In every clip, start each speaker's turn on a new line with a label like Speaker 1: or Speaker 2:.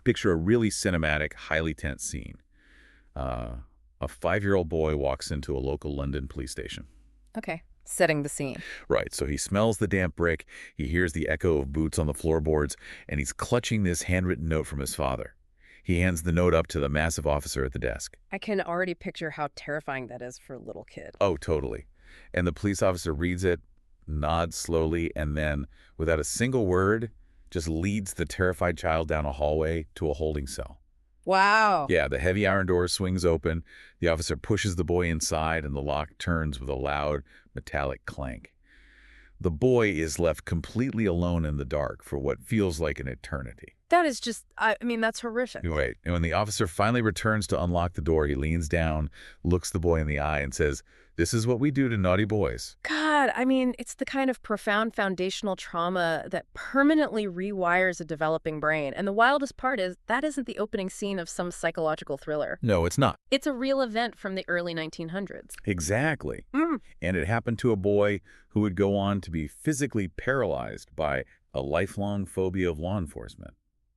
Speaker 1: Picture a really cinematic, highly tense scene. A 5-year-old boy walks into a local London police station.
Speaker 2: Okay, setting the scene.
Speaker 1: Right, so he smells the damp brick, he hears the echo of boots on the floorboards, and he's clutching this handwritten note from his father. He hands the note up to the massive officer at the desk.
Speaker 2: I can already picture how terrifying that is for a little kid.
Speaker 1: Oh, totally. And the police officer reads it, nods slowly, and then, without a single word, just leads the terrified child down a hallway to a holding cell.
Speaker 2: Wow.
Speaker 1: Yeah, the heavy iron door swings open, the officer pushes the boy inside, and the lock turns with a loud, metallic clank. The boy is left completely alone in the dark for what feels like an eternity.
Speaker 2: That is just, I mean, that's horrific.
Speaker 1: Right, and when the officer finally returns to unlock the door, he leans down, looks the boy in the eye, and says, "This is what we do to naughty boys."
Speaker 2: God, I mean, it's the kind of profound foundational trauma that permanently rewires a developing brain. And the wildest part is that isn't the opening scene of some psychological thriller.
Speaker 1: No, it's not.
Speaker 2: It's a real event from the early 1900s.
Speaker 1: Exactly.
Speaker 2: Mm.
Speaker 1: And it happened to a boy who would go on to be physically paralyzed by a lifelong phobia of law enforcement.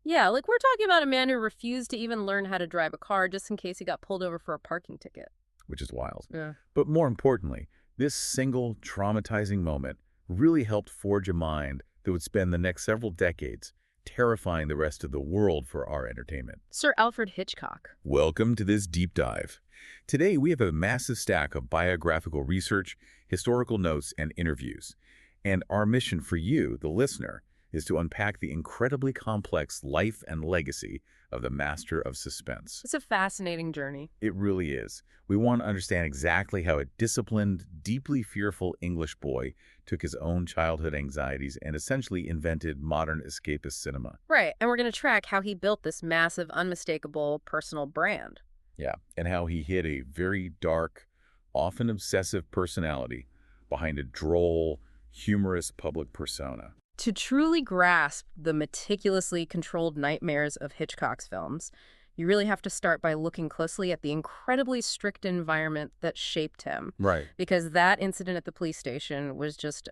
Speaker 2: Yeah, like we're talking about a man who refused to even learn how to drive a car just in case he got pulled over for a parking ticket.
Speaker 1: Which is wild.
Speaker 2: Yeah.
Speaker 1: But more importantly, this single traumatizing moment really helped forge a mind that would spend the next several decades terrifying the rest of the world for our entertainment.
Speaker 2: Sir Alfred Hitchcock.
Speaker 1: Welcome to this deep dive. Today, we have a massive stack of biographical research, historical notes, and interviews. And our mission for you, the listener, is to unpack the incredibly complex life and legacy of the master of suspense.
Speaker 2: It's a fascinating journey.
Speaker 1: It really is. We want to understand exactly how a disciplined, deeply fearful English boy took his own childhood anxieties and essentially invented modern escapist cinema.
Speaker 2: Right, and we're going to track how he built this massive, unmistakable personal brand.
Speaker 1: Yeah, and how he hid a very dark, often obsessive personality behind a droll, humorous public persona.
Speaker 2: To truly grasp the meticulously controlled nightmares of Hitchcock's films, you really have to start by looking closely at the incredibly strict environment that shaped him.
Speaker 1: Right.
Speaker 2: Because that incident at the police station was just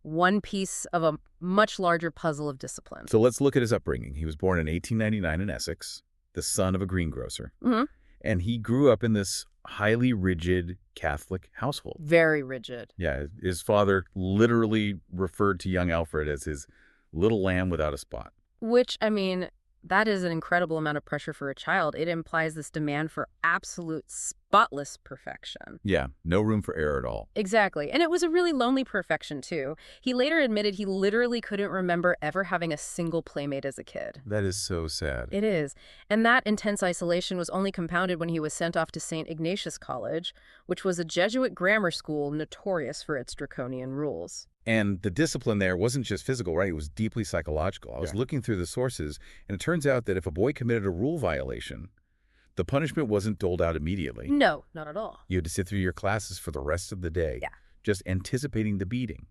Speaker 2: one piece of a much larger puzzle of discipline.
Speaker 1: So let's look at his upbringing. He was born in 1899 in Essex, the son of a greengrocer.
Speaker 2: Mm-hmm.
Speaker 1: And he grew up in this highly rigid Catholic household.
Speaker 2: Very rigid.
Speaker 1: Yeah, his father literally referred to young Alfred as his little lamb without a spot.
Speaker 2: Which, I mean, that is an incredible amount of pressure for a child. It implies this demand for absolute spotless perfection.
Speaker 1: Yeah, no room for error at all.
Speaker 2: Exactly. And it was a really lonely perfection, too. He later admitted he literally couldn't remember ever having a single playmate as a kid.
Speaker 1: That is so sad.
Speaker 2: It is. And that intense isolation was only compounded when he was sent off to St. Ignatius College, which was a Jesuit grammar school notorious for its draconian rules.
Speaker 1: And the discipline there wasn't just physical, right? It was deeply psychological. I was looking through the sources, and it turns out that if a boy committed a rule violation, the punishment wasn't doled out immediately.
Speaker 2: No, not at all.
Speaker 1: You had to sit through your classes for the rest of the day,
Speaker 2: Yeah.
Speaker 1: just anticipating the beating,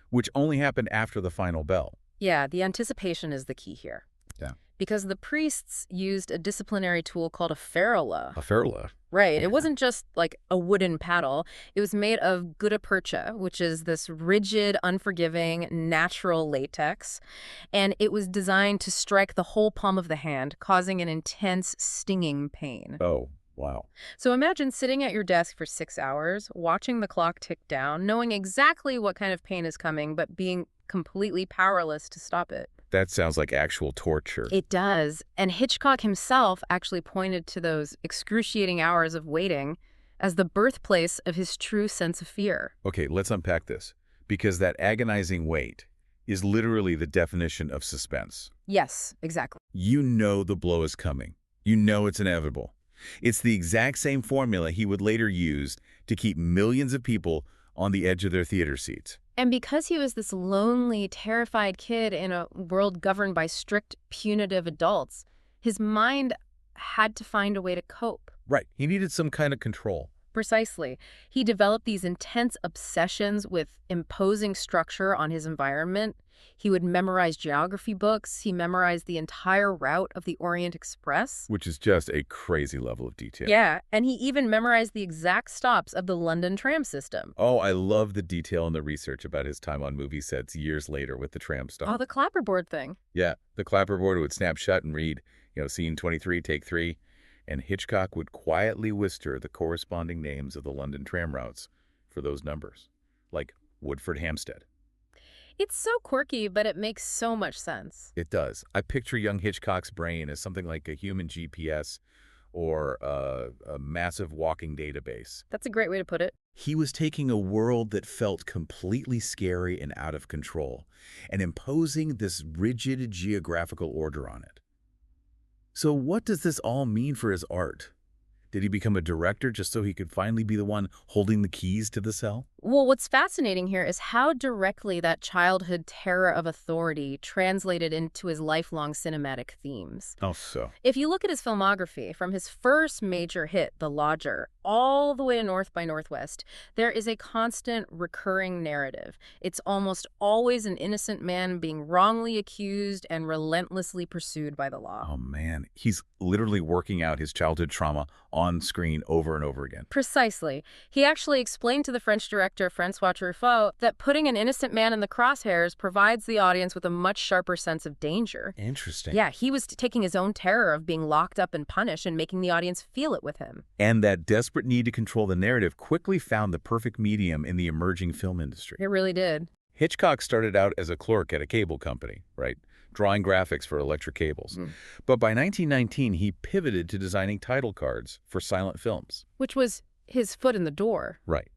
Speaker 1: which only happened after the final bell.
Speaker 2: Yeah, the anticipation is the key here.
Speaker 1: Yeah.
Speaker 2: Because the priests used a disciplinary tool called a ferula.
Speaker 1: A ferula.
Speaker 2: Right. It wasn't just like a wooden paddle. It was made of gutta percha, which is this rigid, unforgiving, natural latex. And it was designed to strike the whole palm of the hand, causing an intense, stinging pain.
Speaker 1: Oh, wow.
Speaker 2: So imagine sitting at your desk for 6 hours, watching the clock tick down, knowing exactly what kind of pain is coming, but being completely powerless to stop it.
Speaker 1: That sounds like actual torture.
Speaker 2: It does. And Hitchcock himself actually pointed to those excruciating hours of waiting as the birthplace of his true sense of fear.
Speaker 1: Okay, let's unpack this, because that agonizing wait is literally the definition of suspense.
Speaker 2: Yes, exactly.
Speaker 1: You know the blow is coming. You know it's inevitable. It's the exact same formula he would later use to keep millions of people on the edge of their theater seats.
Speaker 2: And because he was this lonely, terrified kid in a world governed by strict, punitive adults, his mind had to find a way to cope.
Speaker 1: Right. He needed some kind of control.
Speaker 2: Precisely. He developed these intense obsessions with imposing structure on his environment. He would memorize geography books. He memorized the entire route of the Orient Express.
Speaker 1: Which is just a crazy level of detail.
Speaker 2: Yeah, and he even memorized the exact stops of the London tram system.
Speaker 1: Oh, I love the detail in the research about his time on movie sets years later with the tram stop.
Speaker 2: Oh, the clapperboard thing.
Speaker 1: Yeah, the clapperboard would snap shut and read, scene 23, take 3, and Hitchcock would quietly whisper the corresponding names of the London tram routes for those numbers, like Woodford Hampstead.
Speaker 2: It's so quirky, but it makes so much sense.
Speaker 1: It does. I picture young Hitchcock's brain as something like a human GPS or a massive walking database.
Speaker 2: That's a great way to put it.
Speaker 1: He was taking a world that felt completely scary and out of control and imposing this rigid geographical order on it. So what does this all mean for his art? Did he become a director just so he could finally be the one holding the keys to the cell?
Speaker 2: Well, what's fascinating here is how directly that childhood terror of authority translated into his lifelong cinematic themes.
Speaker 1: Oh, so.
Speaker 2: If you look at his filmography, from his first major hit, The Lodger, all the way to North by Northwest, there is a constant recurring narrative. It's almost always an innocent man being wrongly accused and relentlessly pursued by the law.
Speaker 1: Oh, man. He's literally working out his childhood trauma on screen over and over again.
Speaker 2: Precisely. He actually explained to the French director François Truffaut that putting an innocent man in the crosshairs provides the audience with a much sharper sense of danger.
Speaker 1: Interesting.
Speaker 2: Yeah, he was taking his own terror of being locked up and punished and making the audience feel it with him.
Speaker 1: And that desperate need to control the narrative quickly found the perfect medium in the emerging film industry.
Speaker 2: It really did.
Speaker 1: Hitchcock started out as a clerk at a cable company, right? Drawing graphics for electric cables. But by 1919, he pivoted to designing title cards for silent films.
Speaker 2: Which was his foot in the door.
Speaker 1: Right.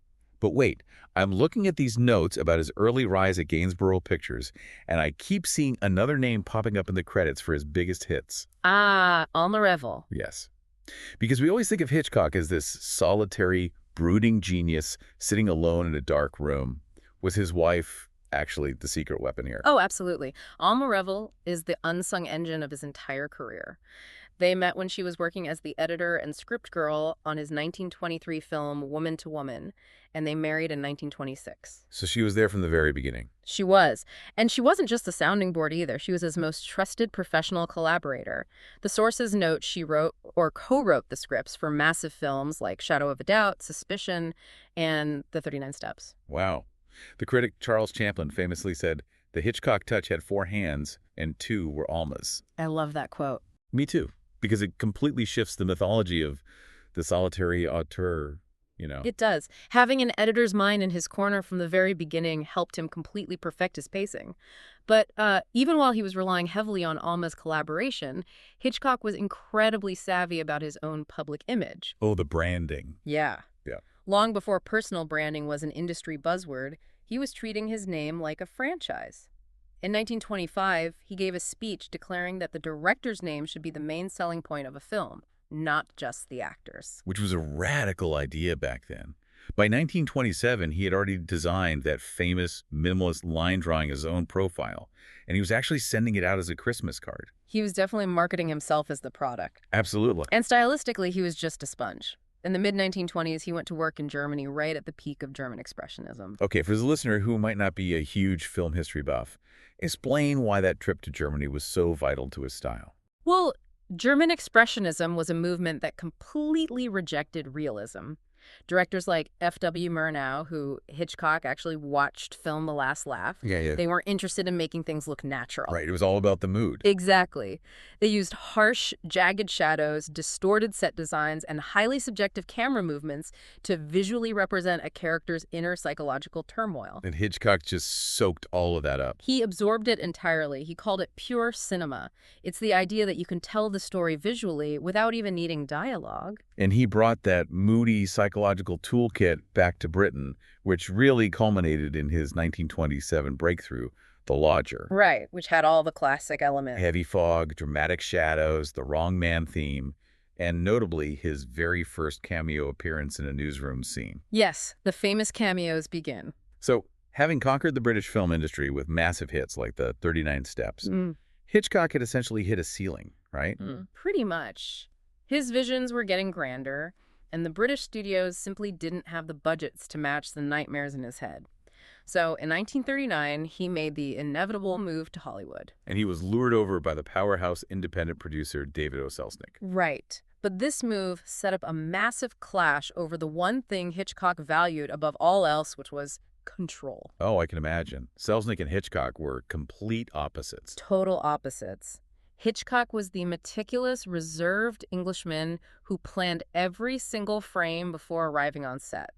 Speaker 1: But wait, I'm looking at these notes about his early rise at Gainsborough Pictures, and I keep seeing another name popping up in the credits for his biggest hits.
Speaker 2: Ah, Almarevel.
Speaker 1: Yes. Because we always think of Hitchcock as this solitary, brooding genius sitting alone in a dark room. Was his wife actually the secret weapon here?
Speaker 2: Oh, absolutely. Almarevel is the unsung engine of his entire career. They met when she was working as the editor and script girl on his 1923 film Woman to Woman, and they married in 1926.
Speaker 1: So she was there from the very beginning.
Speaker 2: She was. And she wasn't just the sounding board either. She was his most trusted professional collaborator. The sources note she wrote or co-wrote the scripts for massive films like Shadow of a Doubt, Suspicion, and The 39 Steps.
Speaker 1: Wow. The critic Charles Champlin famously said, "The Hitchcock touch had 4 hands and 2 were Alma's."
Speaker 2: I love that quote.
Speaker 1: Me too, because it completely shifts the mythology of the solitary auteur,
Speaker 2: It does. Having an editor's mind in his corner from the very beginning helped him completely perfect his pacing. But even while he was relying heavily on Alma's collaboration, Hitchcock was incredibly savvy about his own public image.
Speaker 1: Oh, the branding.
Speaker 2: Yeah.
Speaker 1: Yeah.
Speaker 2: Long before personal branding was an industry buzzword, he was treating his name like a franchise. In 1925, he gave a speech declaring that the director's name should be the main selling point of a film, not just the actors.
Speaker 1: Which was a radical idea back then. By 1927, he had already designed that famous minimalist line drawing his own profile, and he was actually sending it out as a Christmas card.
Speaker 2: He was definitely marketing himself as the product.
Speaker 1: Absolutely.
Speaker 2: And stylistically, he was just a sponge. In the mid-1920s, he went to work in Germany right at the peak of German Expressionism.
Speaker 1: Okay, for the listener who might not be a huge film history buff, explain why that trip to Germany was so vital to his style.
Speaker 2: Well, German Expressionism was a movement that completely rejected realism. Directors like F.W. Murnau, who Hitchcock actually watched film The Last Laugh,
Speaker 1: Yeah.
Speaker 2: they weren't interested in making things look natural.
Speaker 1: Right, it was all about the mood.
Speaker 2: Exactly. They used harsh, jagged shadows, distorted set designs, and highly subjective camera movements to visually represent a character's inner psychological turmoil.
Speaker 1: And Hitchcock just soaked all of that up.
Speaker 2: He absorbed it entirely. He called it pure cinema. It's the idea that you can tell the story visually without even needing dialogue.
Speaker 1: And he brought that moody psychological toolkit back to Britain, which really culminated in his 1927 breakthrough, The Lodger.
Speaker 2: Right, which had all the classic elements.
Speaker 1: Heavy fog, dramatic shadows, the wrong man theme, and notably his very first cameo appearance in a newsroom scene.
Speaker 2: Yes, the famous cameos begin.
Speaker 1: So, having conquered the British film industry with massive hits like The 39 Steps, Hitchcock had essentially hit a ceiling, right?
Speaker 2: Pretty much. His visions were getting grander, and the British studios simply didn't have the budgets to match the nightmares in his head. So in 1939, he made the inevitable move to Hollywood.
Speaker 1: And he was lured over by the powerhouse independent producer David O. Selznick.
Speaker 2: Right. But this move set up a massive clash over the one thing Hitchcock valued above all else, which was control.
Speaker 1: Oh, I can imagine. Selznick and Hitchcock were complete opposites.
Speaker 2: Total opposites. Hitchcock was the meticulous, reserved Englishman who planned every single frame before arriving on set.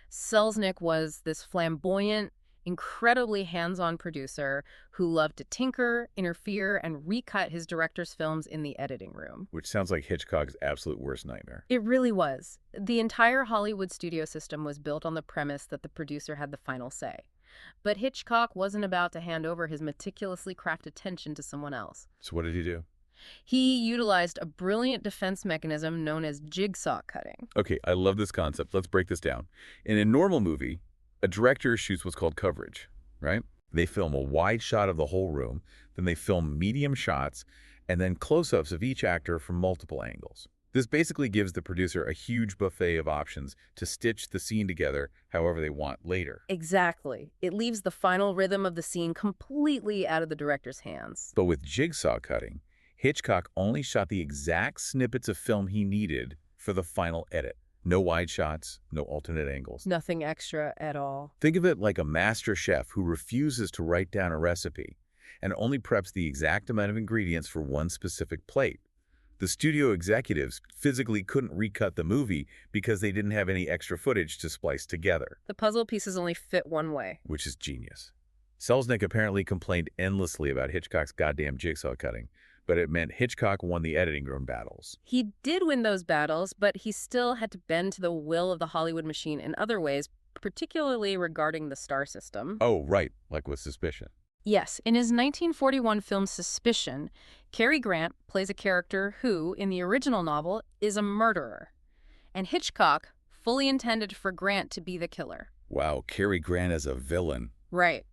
Speaker 2: Selznick was this flamboyant, incredibly hands-on producer who loved to tinker, interfere, and recut his director's films in the editing room.
Speaker 1: Which sounds like Hitchcock's absolute worst nightmare.
Speaker 2: It really was. The entire Hollywood studio system was built on the premise that the producer had the final say. But Hitchcock wasn't about to hand over his meticulously crafted attention to someone else.
Speaker 1: So what did he do?
Speaker 2: He utilized a brilliant defense mechanism known as jigsaw cutting.
Speaker 1: Okay, I love this concept. Let's break this down. In a normal movie, a director shoots what's called coverage, right? They film a wide shot of the whole room, then they film medium shots, and then close-ups of each actor from multiple angles. This basically gives the producer a huge buffet of options to stitch the scene together however they want later.
Speaker 2: Exactly. It leaves the final rhythm of the scene completely out of the director's hands.
Speaker 1: But with jigsaw cutting, Hitchcock only shot the exact snippets of film he needed for the final edit. No wide shots, no alternate angles.
Speaker 2: Nothing extra at all.
Speaker 1: Think of it like a master chef who refuses to write down a recipe and only preps the exact amount of ingredients for one specific plate. The studio executives physically couldn't recut the movie because they didn't have any extra footage to splice together.
Speaker 2: The puzzle pieces only fit one way.
Speaker 1: Which is genius. Selznick apparently complained endlessly about Hitchcock's goddamn jigsaw cutting, but it meant Hitchcock won the editing room battles.
Speaker 2: He did win those battles, but he still had to bend to the will of the Hollywood machine in other ways, particularly regarding the star system.
Speaker 1: Oh, right, like with Suspicion.
Speaker 2: Yes, in his 1941 film Suspicion, Cary Grant plays a character who, in the original novel, is a murderer. And Hitchcock fully intended for Grant to be the killer.
Speaker 1: Wow, Cary Grant as a villain.
Speaker 2: Right.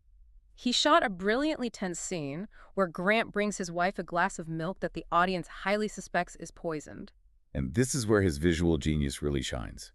Speaker 2: He shot a brilliantly tense scene where Grant brings his wife a glass of milk that the audience highly suspects is poisoned.
Speaker 1: And this is where his visual genius really shines.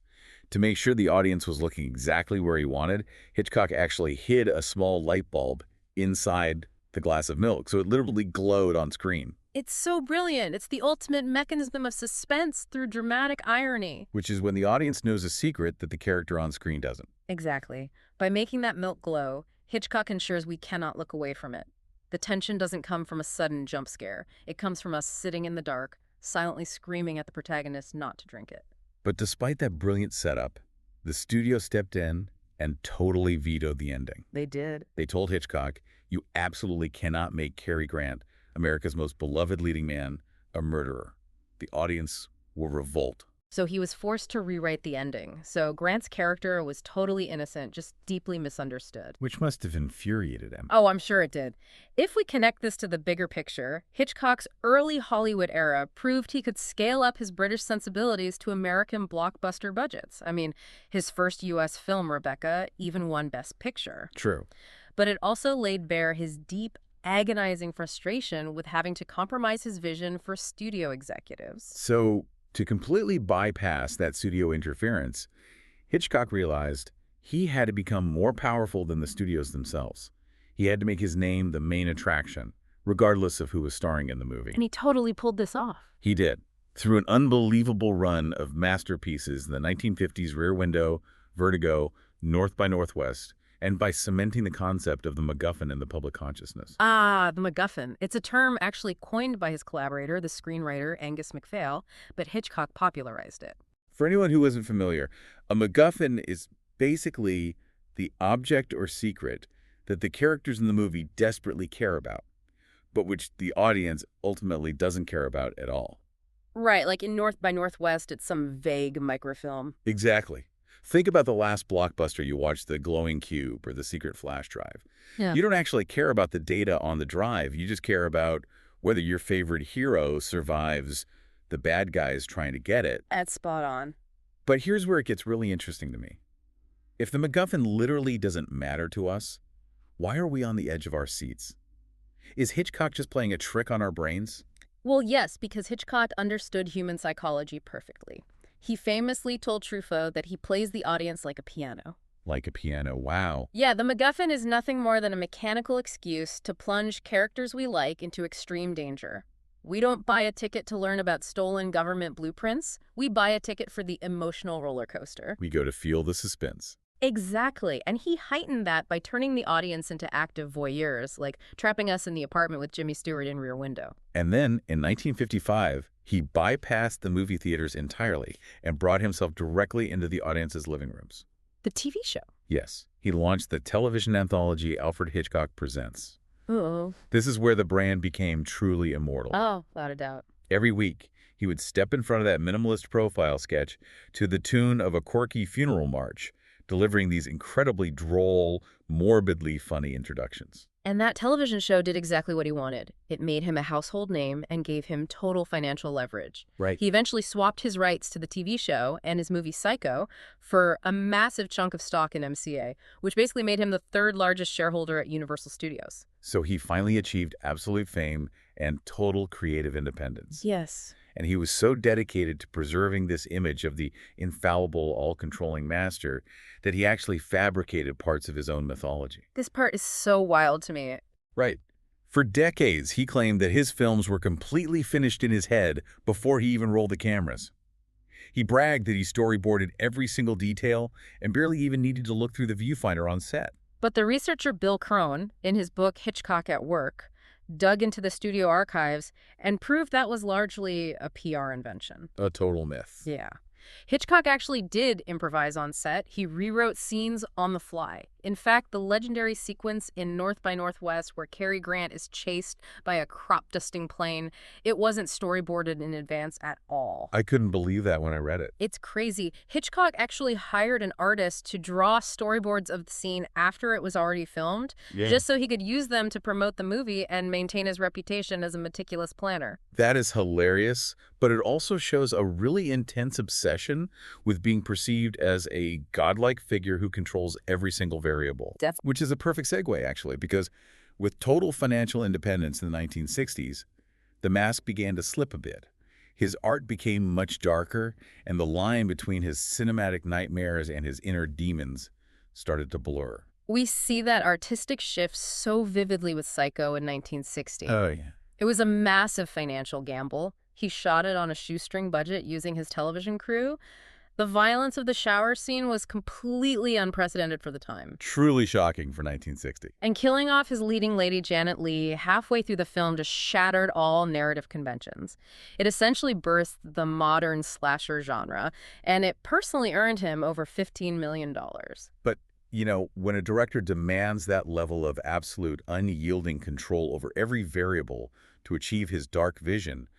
Speaker 1: To make sure the audience was looking exactly where he wanted, Hitchcock actually hid a small light bulb inside the glass of milk, so it literally glowed on screen.
Speaker 2: It's so brilliant. It's the ultimate mechanism of suspense through dramatic irony.
Speaker 1: Which is when the audience knows a secret that the character on screen doesn't.
Speaker 2: Exactly. By making that milk glow, Hitchcock ensures we cannot look away from it. The tension doesn't come from a sudden jump scare. It comes from us sitting in the dark, silently screaming at the protagonist not to drink it.
Speaker 1: But despite that brilliant setup, the studio stepped in and totally vetoed the ending.
Speaker 2: They did.
Speaker 1: They told Hitchcock, you absolutely cannot make Cary Grant, America's most beloved leading man, a murderer. The audience will revolt.
Speaker 2: So he was forced to rewrite the ending. So Grant's character was totally innocent, just deeply misunderstood.
Speaker 1: Which must have infuriated him.
Speaker 2: Oh, I'm sure it did. If we connect this to the bigger picture, Hitchcock's early Hollywood era proved he could scale up his British sensibilities to American blockbuster budgets. I mean, his first U.S. film, Rebecca, even won Best Picture.
Speaker 1: True.
Speaker 2: But it also laid bare his deep, agonizing frustration with having to compromise his vision for studio executives.
Speaker 1: So, to completely bypass that studio interference, Hitchcock realized he had to become more powerful than the studios themselves. He had to make his name the main attraction, regardless of who was starring in the movie.
Speaker 2: And he totally pulled this off.
Speaker 1: He did. Through an unbelievable run of masterpieces in the 1950s Rear Window, Vertigo, North by Northwest, and by cementing the concept of the MacGuffin in the public consciousness.
Speaker 2: Ah, the MacGuffin. It's a term actually coined by his collaborator, the screenwriter Angus MacPhail, but Hitchcock popularized it.
Speaker 1: For anyone who isn't familiar, a MacGuffin is basically the object or secret that the characters in the movie desperately care about, but which the audience ultimately doesn't care about at all.
Speaker 2: Right, like in North by Northwest, it's some vague microfilm.
Speaker 1: Exactly. Think about the last blockbuster you watched, the glowing cube or the secret flash drive.
Speaker 2: Yeah.
Speaker 1: You don't actually care about the data on the drive. You just care about whether your favorite hero survives the bad guys trying to get it.
Speaker 2: That's spot on.
Speaker 1: But here's where it gets really interesting to me. If the MacGuffin literally doesn't matter to us, why are we on the edge of our seats? Is Hitchcock just playing a trick on our brains?
Speaker 2: Well, yes, because Hitchcock understood human psychology perfectly. He famously told Truffaut that he plays the audience like a piano.
Speaker 1: Like a piano, wow.
Speaker 2: Yeah, the MacGuffin is nothing more than a mechanical excuse to plunge characters we like into extreme danger. We don't buy a ticket to learn about stolen government blueprints. We buy a ticket for the emotional roller coaster.
Speaker 1: We go to feel the suspense.
Speaker 2: Exactly. And he heightened that by turning the audience into active voyeurs, like trapping us in the apartment with Jimmy Stewart in Rear Window.
Speaker 1: And then, in 1955, he bypassed the movie theaters entirely and brought himself directly into the audience's living rooms.
Speaker 2: The TV show.
Speaker 1: Yes, he launched the television anthology Alfred Hitchcock Presents.
Speaker 2: Oh.
Speaker 1: This is where the brand became truly immortal.
Speaker 2: Oh, without a doubt.
Speaker 1: Every week, he would step in front of that minimalist profile sketch to the tune of a quirky funeral march, delivering these incredibly droll, morbidly funny introductions.
Speaker 2: And that television show did exactly what he wanted. It made him a household name and gave him total financial leverage.
Speaker 1: Right.
Speaker 2: He eventually swapped his rights to the TV show and his movie Psycho for a massive chunk of stock in MCA, which basically made him the third largest shareholder at Universal Studios.
Speaker 1: So he finally achieved absolute fame and total creative independence.
Speaker 2: Yes.
Speaker 1: And he was so dedicated to preserving this image of the infallible, all-controlling master that he actually fabricated parts of his own mythology.
Speaker 2: This part is so wild to me.
Speaker 1: Right. For decades, he claimed that his films were completely finished in his head before he even rolled the cameras. He bragged that he storyboarded every single detail and barely even needed to look through the viewfinder on set.
Speaker 2: But the researcher Bill Crone, in his book Hitchcock at Work, dug into the studio archives and proved that was largely a PR invention.
Speaker 1: A total myth.
Speaker 2: Yeah. Hitchcock actually did improvise on set. He rewrote scenes on the fly. In fact, the legendary sequence in North by Northwest where Cary Grant is chased by a crop-dusting plane, it wasn't storyboarded in advance at all.
Speaker 1: I couldn't believe that when I read it.
Speaker 2: It's crazy. Hitchcock actually hired an artist to draw storyboards of the scene after it was already filmed, just so he could use them to promote the movie and maintain his reputation as a meticulous planner.
Speaker 1: That is hilarious, but it also shows a really intense obsession with being perceived as a godlike figure who controls every single variable. Which is a perfect segue, actually, because with total financial independence in the 1960s, the mask began to slip a bit. His art became much darker, and the line between his cinematic nightmares and his inner demons started to blur.
Speaker 2: We see that artistic shift so vividly with Psycho in 1960.
Speaker 1: Oh, yeah.
Speaker 2: It was a massive financial gamble. He shot it on a shoestring budget using his television crew. The violence of the shower scene was completely unprecedented for the time.
Speaker 1: Truly shocking for 1960.
Speaker 2: And killing off his leading lady, Janet Leigh, halfway through the film just shattered all narrative conventions. It essentially birthed the modern slasher genre, and it personally earned him over $15 million.
Speaker 1: But, you know, when a director demands that level of absolute unyielding control over every variable to achieve his dark vision,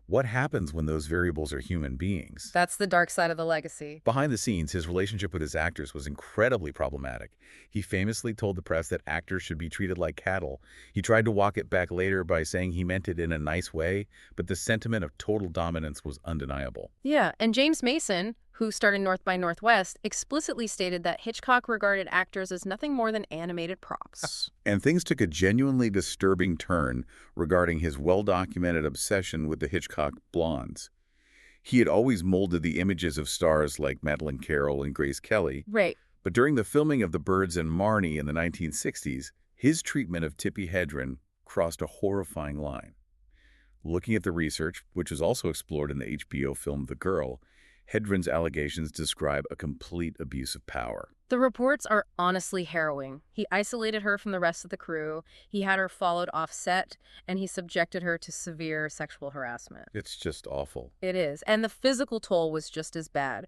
Speaker 1: what happens when those variables are human beings?
Speaker 2: That's the dark side of the legacy.
Speaker 1: Behind the scenes, his relationship with his actors was incredibly problematic. He famously told the press that actors should be treated like cattle. He tried to walk it back later by saying he meant it in a nice way, but the sentiment of total dominance was undeniable.
Speaker 2: Yeah, and James Mason, who starred in North by Northwest, explicitly stated that Hitchcock regarded actors as nothing more than animated props.
Speaker 1: And things took a genuinely disturbing turn regarding his well-documented obsession with the Hitchcock blondes. He had always molded the images of stars like Madeleine Carroll and Grace Kelly.
Speaker 2: Right.
Speaker 1: But during the filming of The Birds and Marnie in the 1960s, his treatment of Tippi Hedren crossed a horrifying line. Looking at the research, which was also explored in the HBO film The Girl, Hedren's allegations describe a complete abuse of power.
Speaker 2: The reports are honestly harrowing. He isolated her from the rest of the crew, he had her followed off set, and he subjected her to severe sexual harassment.
Speaker 1: It's just awful.
Speaker 2: It is. And the physical toll was just as bad.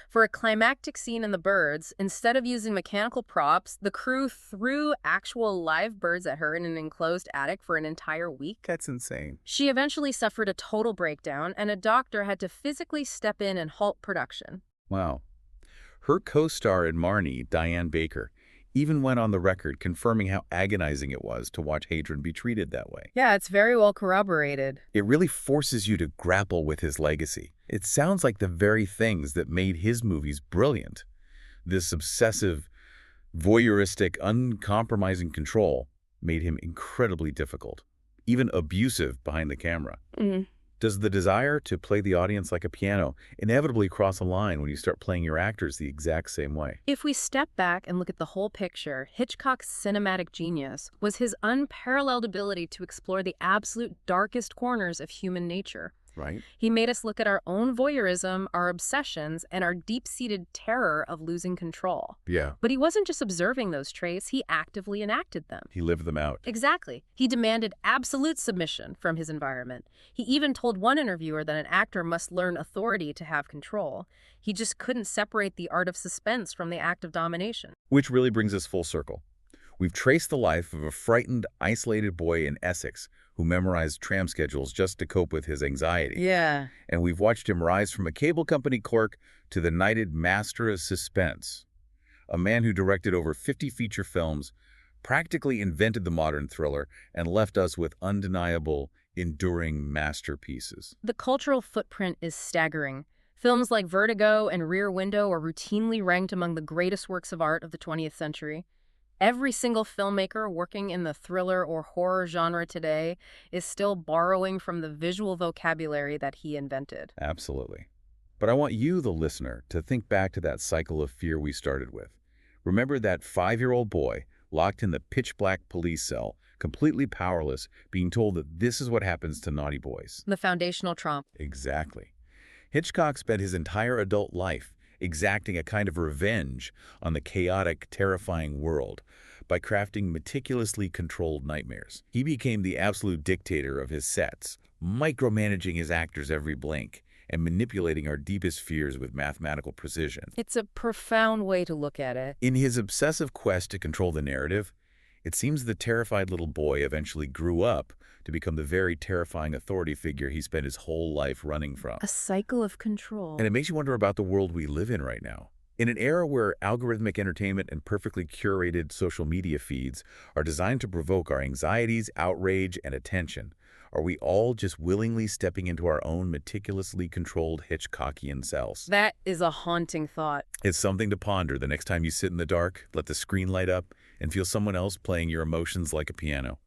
Speaker 2: For a climactic scene in The Birds, instead of using mechanical props, the crew threw actual live birds at her in an enclosed attic for an entire week.
Speaker 1: That's insane.
Speaker 2: She eventually suffered a total breakdown, and a doctor had to physically step in and halt production.
Speaker 1: Wow. Her co-star in Marnie, Diane Baker, even went on the record confirming how agonizing it was to watch Hedren be treated that way.
Speaker 2: Yeah, it's very well corroborated.
Speaker 1: It really forces you to grapple with his legacy. It sounds like the very things that made his movies brilliant. This obsessive, voyeuristic, uncompromising control made him incredibly difficult, even abusive behind the camera. Does the desire to play the audience like a piano inevitably cross a line when you start playing your actors the exact same way?
Speaker 2: If we step back and look at the whole picture, Hitchcock's cinematic genius was his unparalleled ability to explore the absolute darkest corners of human nature.
Speaker 1: Right?
Speaker 2: He made us look at our own voyeurism, our obsessions, and our deep-seated terror of losing control.
Speaker 1: Yeah.
Speaker 2: But he wasn't just observing those traits, he actively enacted them.
Speaker 1: He lived them out.
Speaker 2: Exactly. He demanded absolute submission from his environment. He even told one interviewer that an actor must learn authority to have control. He just couldn't separate the art of suspense from the act of domination.
Speaker 1: Which really brings us full circle. We've traced the life of a frightened, isolated boy in Essex who memorized tram schedules just to cope with his anxiety.
Speaker 2: Yeah.
Speaker 1: And we've watched him rise from a cable company clerk to the knighted master of suspense, a man who directed over 50 feature films, practically invented the modern thriller, and left us with undeniable, enduring masterpieces.
Speaker 2: The cultural footprint is staggering. Films like Vertigo and Rear Window are routinely ranked among the greatest works of art of the 20th century. Every single filmmaker working in the thriller or horror genre today is still borrowing from the visual vocabulary that he invented.
Speaker 1: Absolutely. But I want you, the listener, to think back to that cycle of fear we started with. Remember that 5-year-old boy locked in the pitch-black police cell, completely powerless, being told that this is what happens to naughty boys.
Speaker 2: The foundational trauma.
Speaker 1: Exactly. Hitchcock spent his entire adult life exacting a kind of revenge on the chaotic, terrifying world by crafting meticulously controlled nightmares. He became the absolute dictator of his sets, micromanaging his actors' every blink and manipulating our deepest fears with mathematical precision.
Speaker 2: It's a profound way to look at it.
Speaker 1: In his obsessive quest to control the narrative, it seems the terrified little boy eventually grew up to become the very terrifying authority figure he spent his whole life running from.
Speaker 2: A cycle of control.
Speaker 1: And it makes you wonder about the world we live in right now. In an era where algorithmic entertainment and perfectly curated social media feeds are designed to provoke our anxieties, outrage, and attention, are we all just willingly stepping into our own meticulously controlled Hitchcockian selves?
Speaker 2: That is a haunting thought.
Speaker 1: It's something to ponder the next time you sit in the dark, let the screen light up, and feel someone else playing your emotions like a piano.